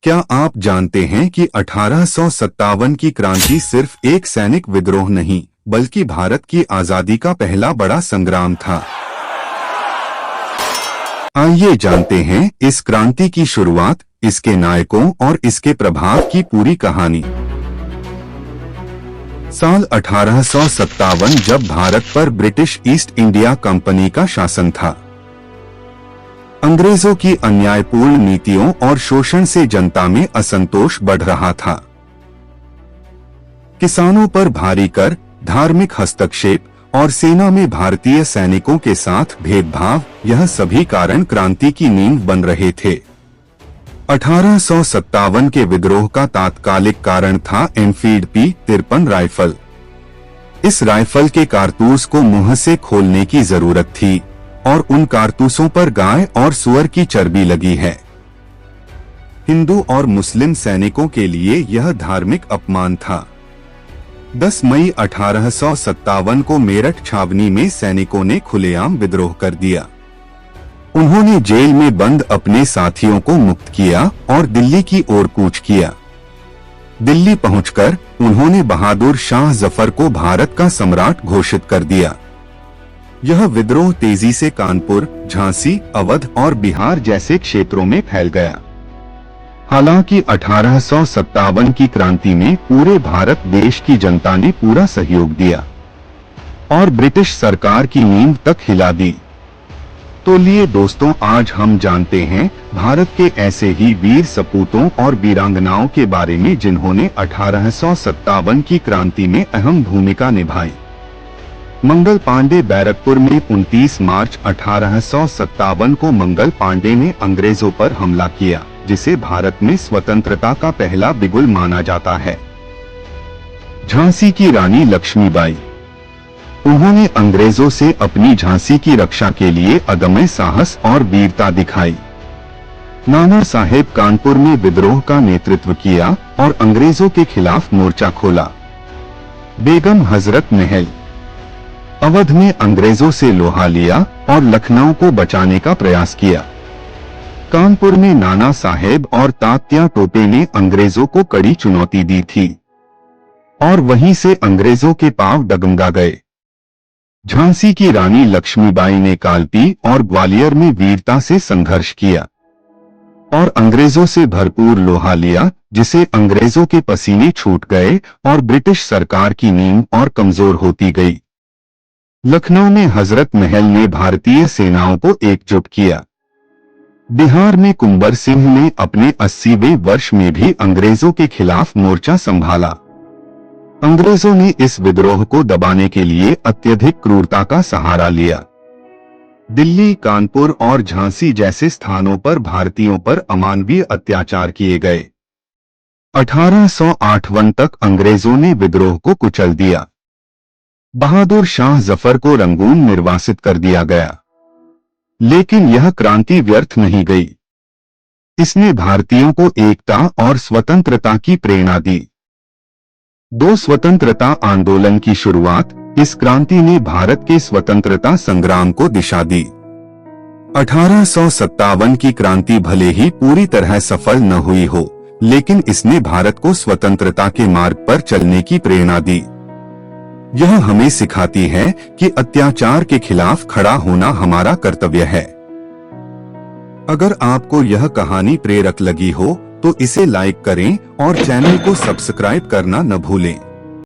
क्या आप जानते हैं कि 1857 की क्रांति सिर्फ एक सैनिक विद्रोह नहीं बल्कि भारत की आजादी का पहला बड़ा संग्राम था। आइए जानते हैं इस क्रांति की शुरुआत, इसके नायकों और इसके प्रभाव की पूरी कहानी। साल 1857 जब भारत पर ब्रिटिश ईस्ट इंडिया कंपनी का शासन था। अंग्रेजों की अन्यायपूर्ण नीतियों और शोषण से जनता में असंतोष बढ़ रहा था। किसानों पर भारी कर, धार्मिक हस्तक्षेप और सेना में भारतीय सैनिकों के साथ भेदभाव, यह सभी कारण क्रांति की नींव बन रहे थे। 1857 के विद्रोह का तात्कालिक कारण था एनफील्ड P53 राइफल। इस राइफल के कारतूस को मुंह से खोलने की जरूरत थी और उन कारतूसों पर गाय और सुअर की चर्बी लगी है। हिंदू और मुस्लिम सैनिकों के लिए यह धार्मिक अपमान था। 10 मई 1857 को मेरठ छावनी में सैनिकों ने खुलेआम विद्रोह कर दिया। उन्होंने जेल में बंद अपने साथियों को मुक्त किया और दिल्ली की ओर कूच किया। दिल्ली पहुंचकर उन्होंने बहादुर शाह जफर को भारत का सम्राट घोषित कर दिया। यह विद्रोह तेजी से कानपुर, झांसी, अवध और बिहार जैसे क्षेत्रों में फैल गया। हालांकि 1857 की क्रांति में पूरे भारत देश की जनता ने पूरा सहयोग दिया और ब्रिटिश सरकार की नींव तक हिला दी। तो लिए दोस्तों, आज हम जानते हैं भारत के ऐसे ही वीर सपूतों और वीरांगनाओं के बारे में जिन्होंने 1857 की क्रांति में अहम भूमिका निभाई। मंगल पांडे बैरकपुर में 29 मार्च 1857 को मंगल पांडे ने अंग्रेजों पर हमला किया, जिसे भारत में स्वतंत्रता का पहला बिगुल माना जाता है। झांसी की रानी लक्ष्मीबाई, उन्होंने अंग्रेजों से अपनी झांसी की रक्षा के लिए अदम्य साहस और वीरता दिखाई। नाना साहेब कानपुर में विद्रोह का नेतृत्व किया और अंग्रेजों के खिलाफ मोर्चा खोला। बेगम हजरत महल, अवध में अंग्रेजों से लोहा लिया और लखनऊ को बचाने का प्रयास किया। कानपुर में नाना साहेब और तात्या टोपे ने अंग्रेजों को कड़ी चुनौती दी थी और वहीं से अंग्रेजों के पांव डगमगा गए। झांसी की रानी लक्ष्मीबाई ने कालपी और ग्वालियर में वीरता से संघर्ष किया और अंग्रेजों से भरपूर लोहा लिया, जिसे अंग्रेजों के पसीने छूट गए और ब्रिटिश सरकार की नींव और कमजोर होती गई। लखनऊ में हजरत महल ने भारतीय सेनाओं को एकजुट किया। बिहार में कुंवर सिंह ने अपने 80वें वर्ष में भी अंग्रेजों के खिलाफ मोर्चा संभाला। अंग्रेजों ने इस विद्रोह को दबाने के लिए अत्यधिक क्रूरता का सहारा लिया। दिल्ली, कानपुर और झांसी जैसे स्थानों पर भारतीयों पर अमानवीय अत्याचार किए गए। 1858 तक अंग्रेजों ने विद्रोह को कुचल दिया। बहादुर शाह जफर को रंगून निर्वासित कर दिया गया, लेकिन यह क्रांति व्यर्थ नहीं गई। इसने भारतीयों को एकता और स्वतंत्रता की प्रेरणा दी। 2 स्वतंत्रता आंदोलन की शुरुआत, इस क्रांति ने भारत के स्वतंत्रता संग्राम को दिशा दी। 1857 की क्रांति भले ही पूरी तरह सफल न हुई हो, लेकिन इसने भारत को स्वतंत्रता के मार्ग पर चलने की प्रेरणा दी। यह हमें सिखाती है कि अत्याचार के खिलाफ खड़ा होना हमारा कर्तव्य है। अगर आपको यह कहानी प्रेरक लगी हो तो इसे लाइक करें और चैनल को सब्सक्राइब करना न भूलें।